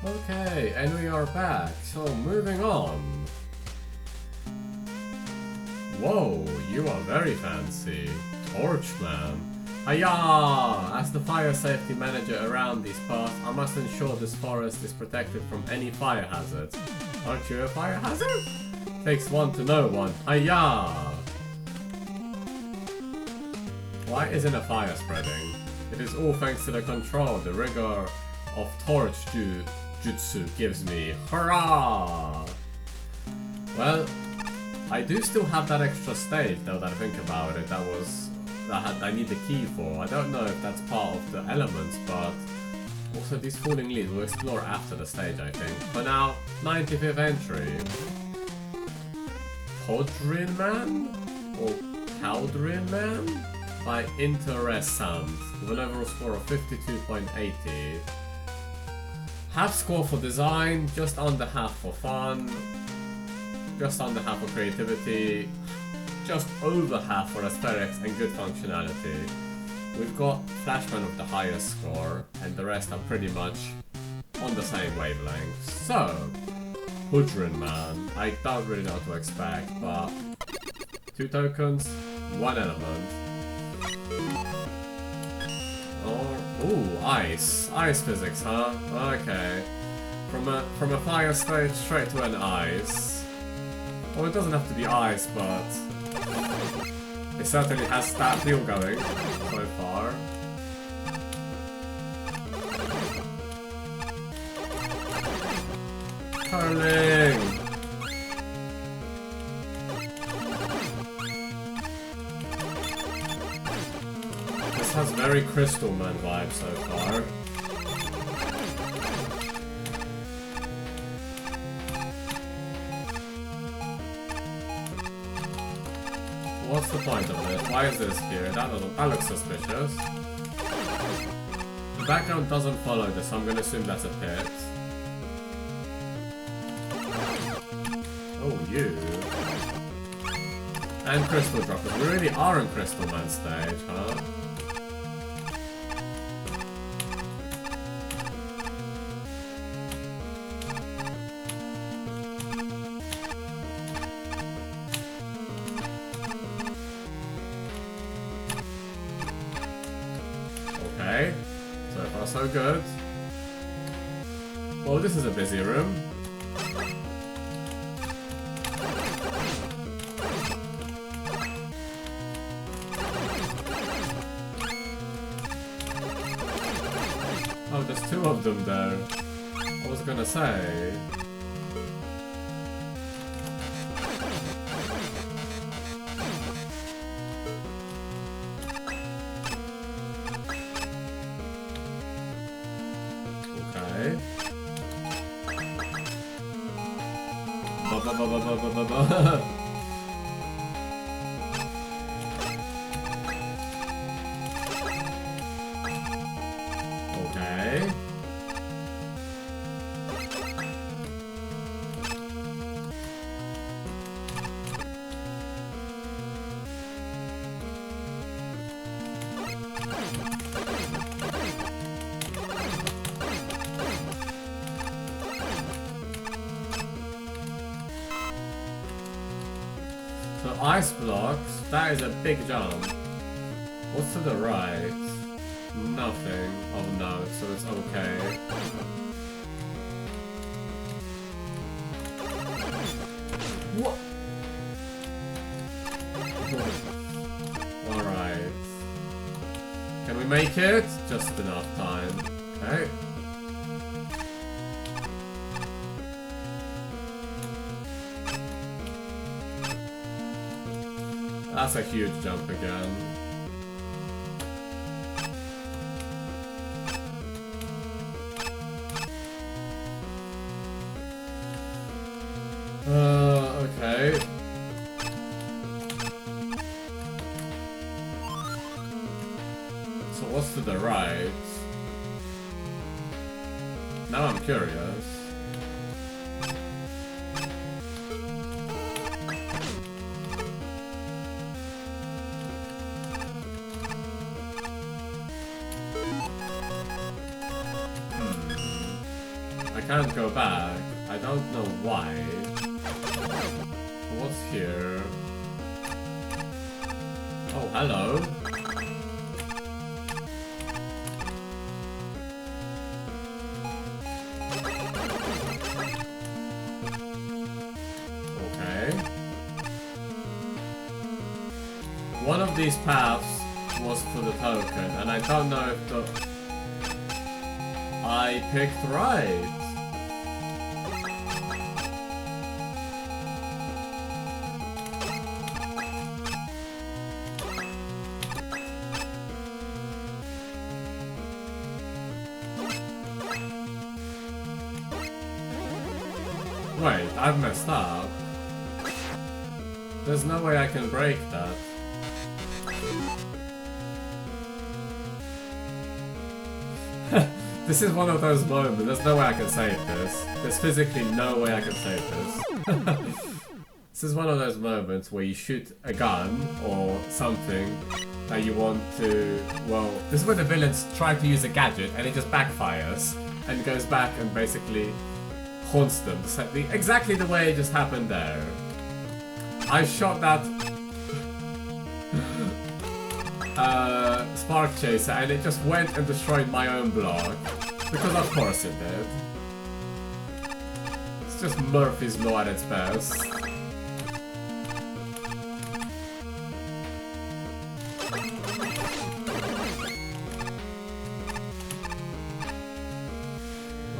Okay, and we are back. So moving on. Whoa, you are very fancy. Torch Man. Hiya! As the fire safety manager around these parts, I must ensure this forest is protected from any fire hazards. Aren't you a fire hazard? Takes one to know one. Hiya! Why isn't a fire spreading? It is all thanks to the control the rigor of torch jutsu gives me. Hurrah! Well, I do still have that extra stage though that I think about it that I need the key for. I don't know if that's part of the elements, but also these falling leaves we'll explore after the stage, I think. For now, 95th entry. Poudrin Man? Or Poudrin Man? By Interessant, with an overall score of 52.80. Half score for design, just under half for fun, just under half for creativity, just over half for aesthetics and good functionality. We've got Flashman with the highest score, and the rest are pretty much on the same wavelength. So, Poudrin Man, I don't really know what to expect, but 2 tokens, 1 element. Oh, ooh, ice. Ice physics, huh? Okay. From a fire stage straight to an ice. Well, it doesn't have to be ice, but it certainly has that feel going so far. Curling! This has very Crystal Man vibes so far. What's the point of this? Why is this here? That looks suspicious. The background doesn't follow this, so I'm gonna assume that's a pit. Oh, you. And Crystal Droppers. We really are in Crystal Man stage, huh? Okay, so far so good. Well, this is a busy room. Oh, there's 2 of them there. I was gonna say. Okay. Okay. So ice blocks, that is a big jump. What's to the right? Nothing of note, so it's okay. What? Alright. Can we make it? Just enough time. Okay. That's a huge jump again. Okay. So what's to the right? Now I'm curious. I can't go back. I don't know why. What's here? Oh, hello. Okay. One of these paths was for the token, and I don't know if I picked right. Wait, I've messed up. There's no way I can break that. This is one of those moments. There's no way I can save this. There's physically no way I can save this. This is one of those moments where you shoot a gun or something that you want to... Well, this is where the villains try to use a gadget and it just backfires and goes back and basically haunts them. Exactly the way it just happened there. I shot that spark chaser and it just went and destroyed my own block. Because of course it did. It's just Murphy's Law at its best.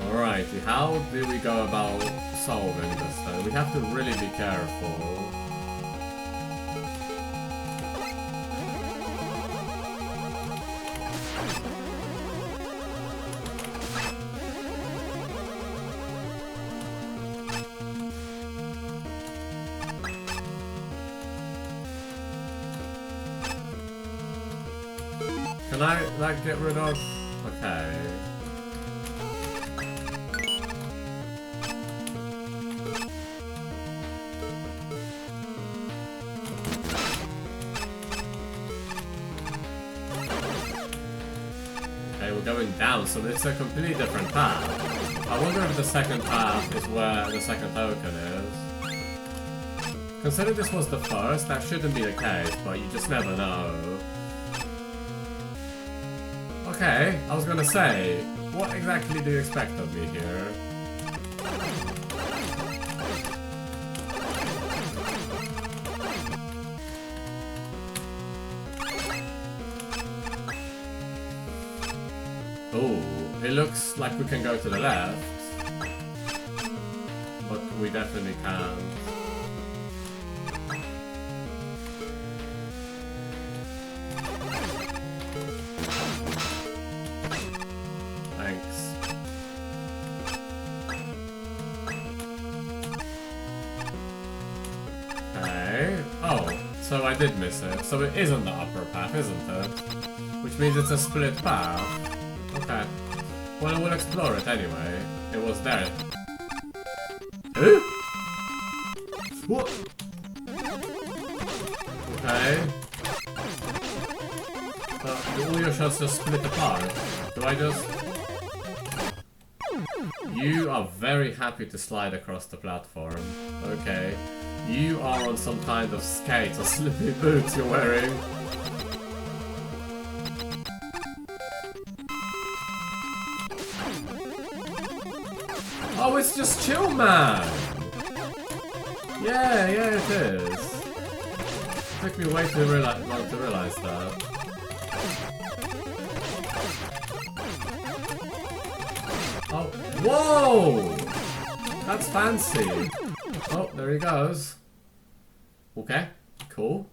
Alrighty, how do we go about solving this then? We have to really be careful. Can I, like, get rid of... Okay. Okay, we're going down, so it's a completely different path. I wonder if the second path is where the second token is. Considering this was the first, that shouldn't be the case, but you just never know. Okay, I was gonna say, what exactly do you expect of me here? Oh, it looks like we can go to the left, but we definitely can't. So I did miss it. So it is on the upper path, isn't it? Which means it's a split path. Okay. Well, we'll explore it anyway. It was there. Huh? What? Okay. Do all your shots just split apart? Do I just... You are very happy to slide across the platform. Okay. You are on some kind of skates or slippy boots you're wearing. Oh, it's just Chill Man! Yeah, it is. It took me way too long to realize that. Oh, whoa! That's fancy. Oh, there he goes. Okay, cool.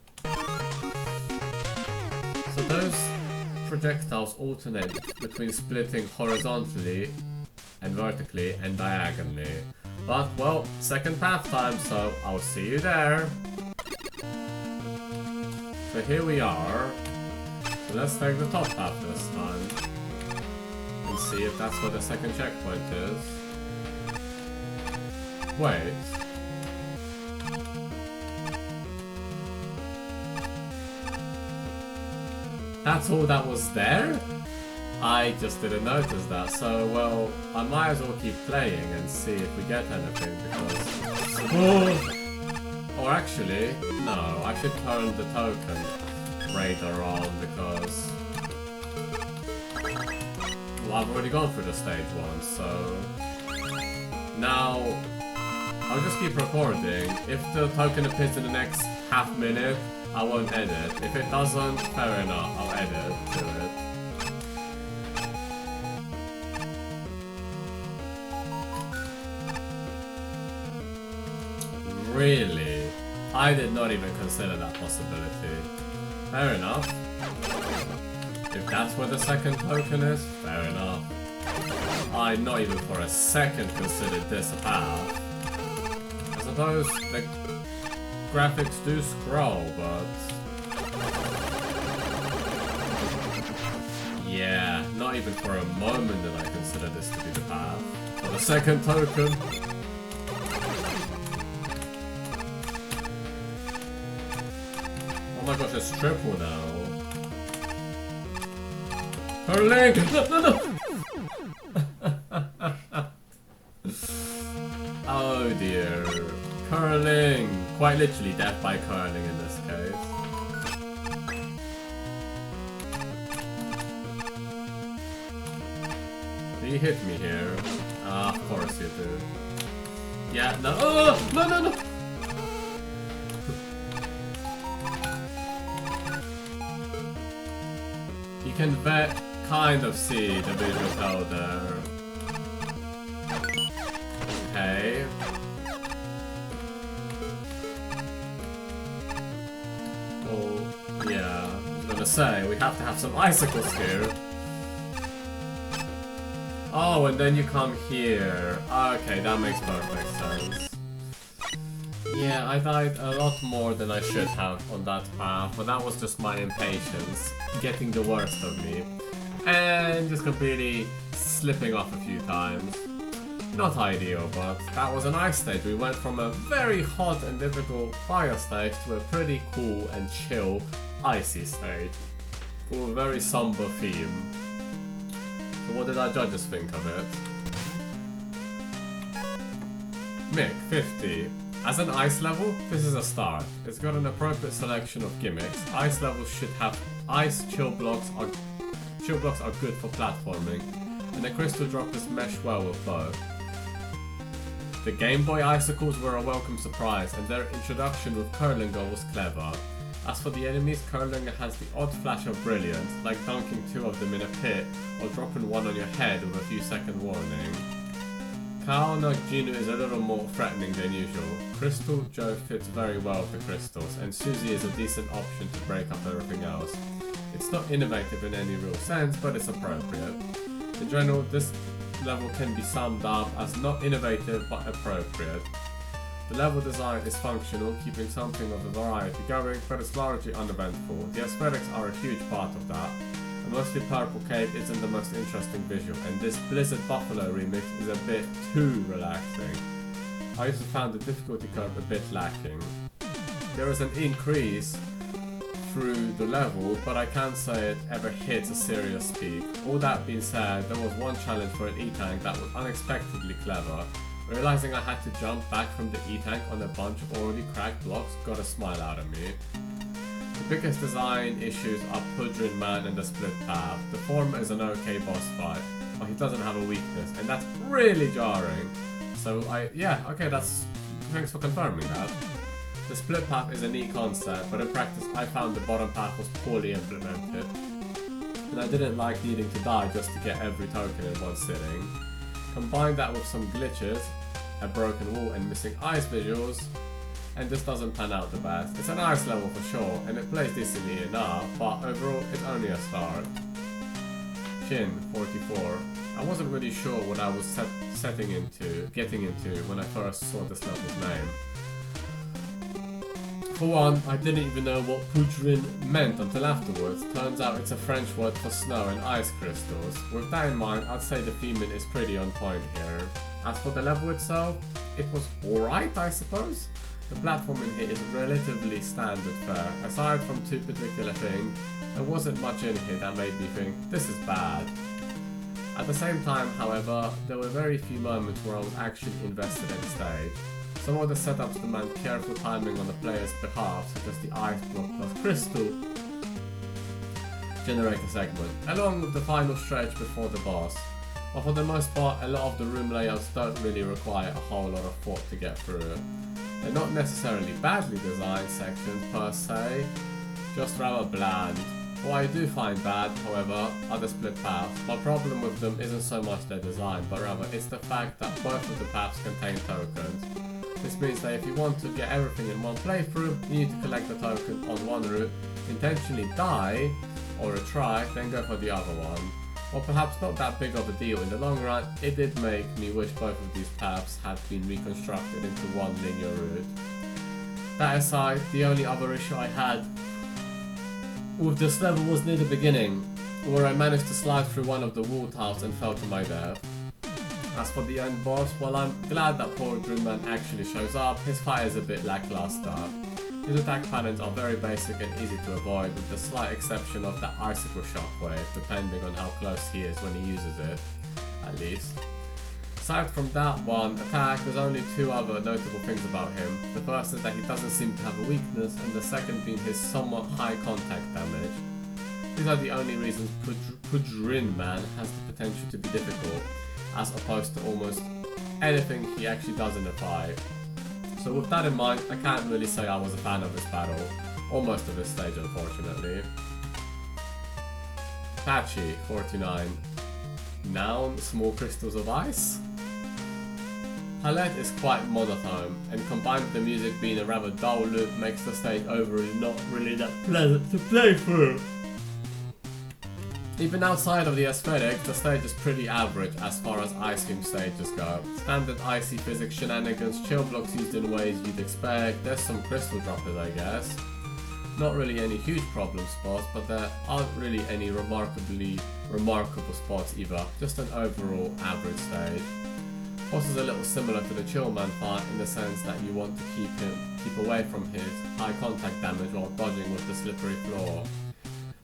So those projectiles alternate between splitting horizontally and vertically and diagonally. But, well, second path time, so I'll see you there. So here we are. So let's take the top path this time. And see if that's where the second checkpoint is. Wait. That's all that was there? I just didn't notice that, so well, I might as well keep playing and see if we get anything because... Or actually, no, I should turn the token radar on because... Well, I've already gone through the stage once, so... Now, I'll just keep recording. If the token appears in the next half minute, I won't edit. If it doesn't, fair enough, I'll edit to it. Really? I did not even consider that possibility. Fair enough. If that's where the second token is, fair enough. I not even for a second considered this a path. I suppose the graphics do scroll, but... Yeah, not even for a moment did I consider this to be the path. For the second token... Oh my gosh, it's triple now. Curling! No! Oh dear. Curling! Quite literally death by curling in this case. Do you hit me here? Ah, of course you do. Yeah, no. Oh! No! You can kind of see the visual tell there. Okay. Oh, yeah. I was gonna say, we have to have some icicles here. Oh, and then you come here. Okay, that makes perfect sense. Yeah, I died a lot more than I should have on that path, but that was just my impatience getting the worst of me. And just completely slipping off a few times. Not ideal, but that was an ice stage. We went from a very hot and difficult fire stage to a pretty cool and chill icy stage. For a very somber theme. So what did our judges think of it? Mick, 50. As an ice level, this is a start. It's got an appropriate selection of gimmicks. Ice levels should have ice chill blocks are good for platforming, and the crystal droplets mesh well with both. The Game Boy icicles were a welcome surprise, and their introduction with Curlinger was clever. As for the enemies, Curlinger has the odd flash of brilliance, like dunking two of them in a pit, or dropping one on your head with a few second warning. Kaona Jinu is a little more threatening than usual. Crystal Joe fits very well with the crystals, and Susie is a decent option to break up everything else. It's not innovative in any real sense, but it's appropriate. In general, this level can be summed up as not innovative but appropriate. The level design is functional, keeping something of a variety going, but it's largely uneventful. The aesthetics are a huge part of that. A mostly purple cape isn't the most interesting visual, and this Blizzard Buffalo remix is a bit too relaxing. I also found the difficulty curve a bit lacking. There is an increase through the level, but I can't say it ever hits a serious peak. All that being said, there was one challenge for an E-Tank that was unexpectedly clever. Realizing I had to jump back from the E-Tank on a bunch of already cracked blocks got a smile out of me. The biggest design issues are Poudrin Man and the split path. The former is an okay boss fight, but he doesn't have a weakness, and that's really jarring. So thanks for confirming that. The split path is a neat concept, but in practice I found the bottom path was poorly implemented. And I didn't like needing to die just to get every token in one sitting. Combine that with some glitches, a broken wall and missing ice visuals, and this doesn't pan out the best. It's an ice level for sure, and it plays decently enough, but overall it's only a start. Shin, 44. I wasn't really sure what I was getting into when I first saw this level's name. For one, I didn't even know what Poudrin meant until afterwards. Turns out it's a French word for snow and ice crystals. With that in mind, I'd say the theming is pretty on point here. As for the level itself, it was alright, I suppose. The platforming here is relatively standard fare. Aside from two particular things, there wasn't much in here that made me think, this is bad. At the same time, however, there were very few moments where I was actually invested in the stage. Some of the setups demand careful timing on the player's behalf, such as the ice block plus crystal generator segment, along with the final stretch before the boss. But for the most part, a lot of the room layouts don't really require a whole lot of thought to get through. They're not necessarily badly designed sections per se, just rather bland. What I do find bad, however, are the split paths. My problem with them isn't so much their design, but rather it's the fact that both of the paths contain tokens. This means that if you want to get everything in one playthrough, you need to collect the token on one route, intentionally die, or retry, then go for the other one. While perhaps not that big of a deal in the long run, it did make me wish both of these paths had been reconstructed into one linear route. That aside, the only other issue I had with this level was near the beginning, where I managed to slide through one of the wall tiles and fell to my death. As for the end boss, while I'm glad that Poudrin Man actually shows up, his fight is a bit lackluster. His attack patterns are very basic and easy to avoid, with the slight exception of the icicle shockwave, depending on how close he is when he uses it, at least. Aside from that one attack, there's only two other notable things about him. The first is that he doesn't seem to have a weakness, and the second being his somewhat high contact damage. These are the only reasons Poudrin Man has the potential to be difficult, as opposed to almost anything he actually does in the fight. So with that in mind, I can't really say I was a fan of this battle, or most of this stage unfortunately. Patchy, 49. Noun, small crystals of ice? Palette is quite monotone, and combined with the music being a rather dull loop makes the stage overall not really that pleasant to play through. Even outside of the aesthetic, the stage is pretty average as far as ice cream stages go. Standard icy physics shenanigans, chill blocks used in ways you'd expect, there's some crystal droppers I guess. Not really any huge problem spots, but there aren't really any remarkable spots either, just an overall average stage. Boss is a little similar to the Chill Man part in the sense that you want to keep away from his high contact damage while dodging with the slippery floor.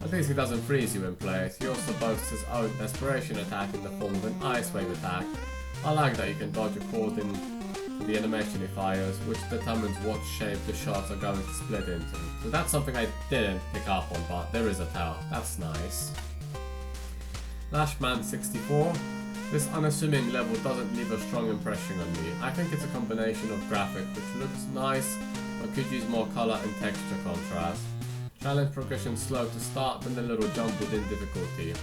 At least he doesn't freeze you in place. He also boasts his own desperation attack in the form of an ice wave attack. I like that you can dodge according to the animation he fires, which determines what shape the shots are going to split into. So that's something I didn't pick up on, but there is a tell. That's nice. Lashman 64. This unassuming level doesn't leave a strong impression on me. I think it's a combination of graphic, which looks nice, but could use more color and texture contrast. Challenge progression slow to start, then a little jump within difficulty.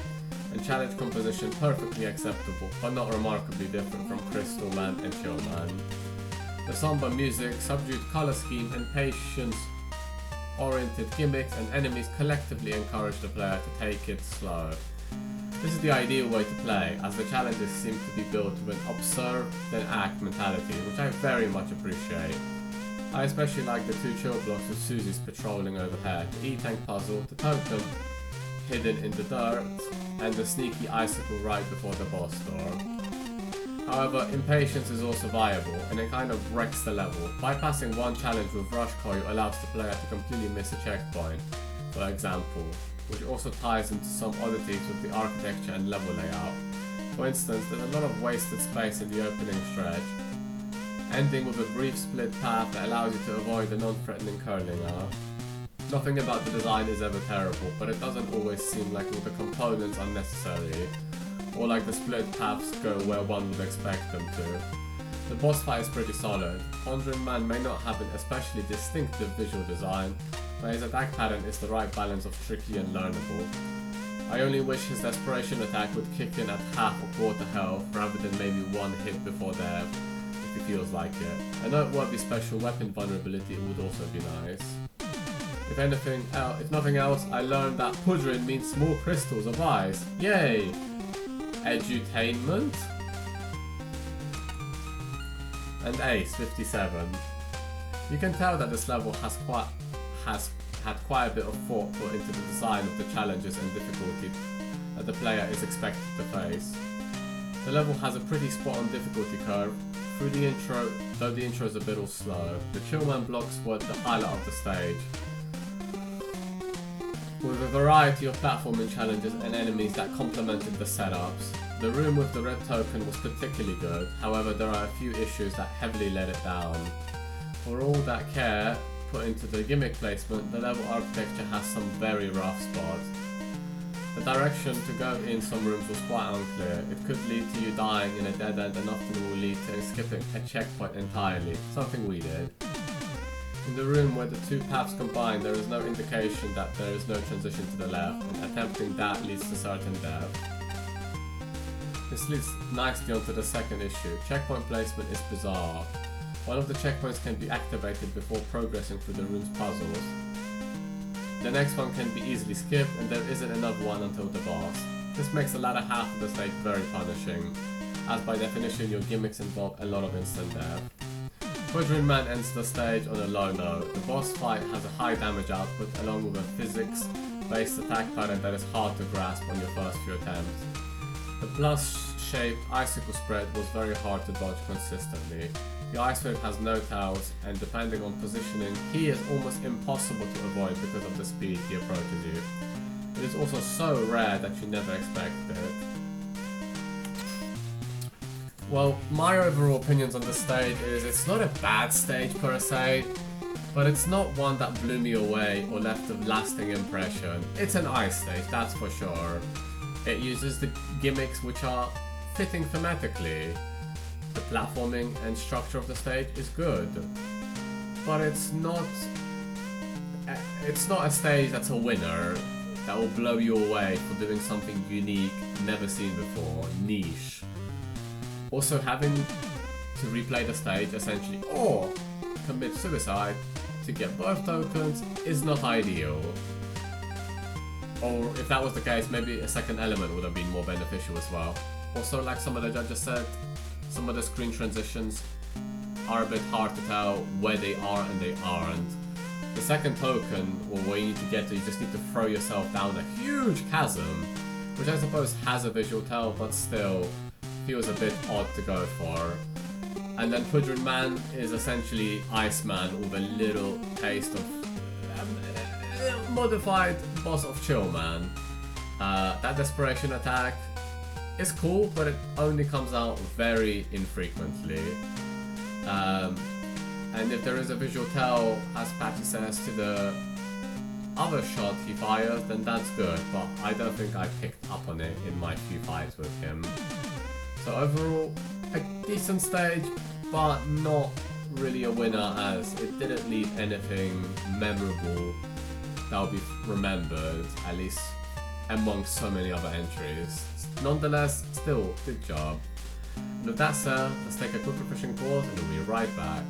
And challenge composition perfectly acceptable, but not remarkably different from Crystal Man and Chill Man. The somber music, subdued color scheme, and patience-oriented gimmicks and enemies collectively encourage the player to take it slow. This is the ideal way to play, as the challenges seem to be built with an observe then act mentality, which I very much appreciate. I especially like the two chill blocks with Susie's patrolling overhead, the E-Tank puzzle, the totem hidden in the dirt, and the sneaky icicle right before the boss door. However, impatience is also viable, and it kind of wrecks the level. Bypassing one challenge with Rush Coil allows the player to completely miss a checkpoint, for example, which also ties into some oddities with the architecture and level layout. For instance, there's a lot of wasted space in the opening stretch, ending with a brief split path that allows you to avoid the non-threatening curling arc. Nothing about the design is ever terrible, but it doesn't always seem like all the components are necessary, or like the split paths go where one would expect them to. The boss fight is pretty solid. Poudrin Man may not have an especially distinctive visual design, but his attack pattern is the right balance of tricky and learnable. I only wish his desperation attack would kick in at half or quarter health rather than maybe one hit before death, if he feels like it. A noteworthy special weapon vulnerability would also be nice. If nothing else, I learned that Poudrin means small crystals of ice. Yay! Edutainment? And Ace 57. You can tell that this level has had quite a bit of thought put into the design of the challenges and difficulty that the player is expected to face. The level has a pretty spot on difficulty curve, through the intro, though the intro is a bit slow. The Chill Man blocks were the highlight of the stage, with a variety of platforming challenges and enemies that complemented the setups. The room with the red token was particularly good, however there are a few issues that heavily let it down. For all that care put into the gimmick placement, the level architecture has some very rough spots. The direction to go in some rooms was quite unclear. It could lead to you dying in a dead end and often will lead to skipping a checkpoint entirely, something we did. In the room where the two paths combine, there is no indication that there is no transition to the left, and attempting that leads to certain death. This leads nicely onto the second issue. Checkpoint placement is bizarre. One of the checkpoints can be activated before progressing through the room's puzzles. The next one can be easily skipped, and there isn't another one until the boss. This makes the latter half of the stage very punishing, as by definition your gimmicks involve a lot of instant death. Poudrin Man ends the stage on a low note. The boss fight has a high damage output along with a physics-based attack pattern that is hard to grasp on your first few attempts. The plus-shaped icicle spread was very hard to dodge consistently. The ice wave has no tails, and depending on positioning, he is almost impossible to avoid because of the speed he approaches you. It is also so rare that you never expect it. Well, my overall opinions on this stage is it's not a bad stage per se, but it's not one that blew me away or left a lasting impression. It's an ice stage, that's for sure. It uses the gimmicks which are fitting thematically. The platforming and structure of the stage is good, but it's not a stage that's a winner that will blow you away for doing something unique, never seen before, niche. Also, having to replay the stage essentially or commit suicide to get both tokens is not ideal. Or if that was the case, maybe a second element would have been more beneficial as well. Also, like some of the judges said, some of the screen transitions are a bit hard to tell where they are and they aren't. The second token, or where you need to get to, you just need to throw yourself down a huge chasm, which I suppose has a visual tell, but still feels a bit odd to go for. And then Poudrin Man is essentially Iceman with a little taste of modified boss of Chill Man. That desperation attack is cool, but it only comes out very infrequently. And if there is a visual tell, as Patty says, to the other shot he fires, then that's good, but I don't think I picked up on it in my few fights with him. So overall, a decent stage, but not really a winner, as it didn't leave anything memorable that will be remembered, at least amongst so many other entries. Nonetheless, still, good job. And with that said, let's take a quick refreshing pause and we'll be right back.